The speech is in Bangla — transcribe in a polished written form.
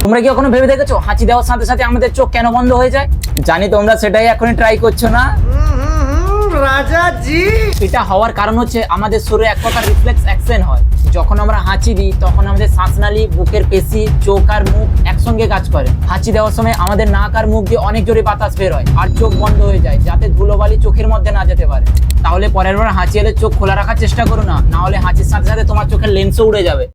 তোমরা কি কখনো ভেবে দেখেছো হাঁচি দেওয়ার সাথে সাথে আমাদের চোখ কেন বন্ধ হয়ে যায়? জানি তোমরা সেটাই এখনই ট্রাই করছো না। রাজা জি, এটা হওয়ার কারণ হচ্ছে আমাদের শরীরে এক প্রকার রিফ্লেক্স অ্যাকশন হয়। যখন আমরা হাঁচি দিই তখন আমাদের শ্বাসনালী, বুকের পেশি, চোখ আর মুখ একসঙ্গে কাজ করে। হাঁচি দেওয়ার সময় আমাদের নাক আর মুখ দিয়ে অনেক জোরে বাতাস বের হয় আর চোখ বন্ধ হয়ে যায়, যাতে ধুলোবালি চোখের মধ্যে না যেতে পারে। তাহলে পরের বার হাঁচি এলে চোখ খোলা রাখার চেষ্টা করো না, না হলে হাঁচির সাথে সাথে তোমার চোখের লেন্সও উড়ে যাবে।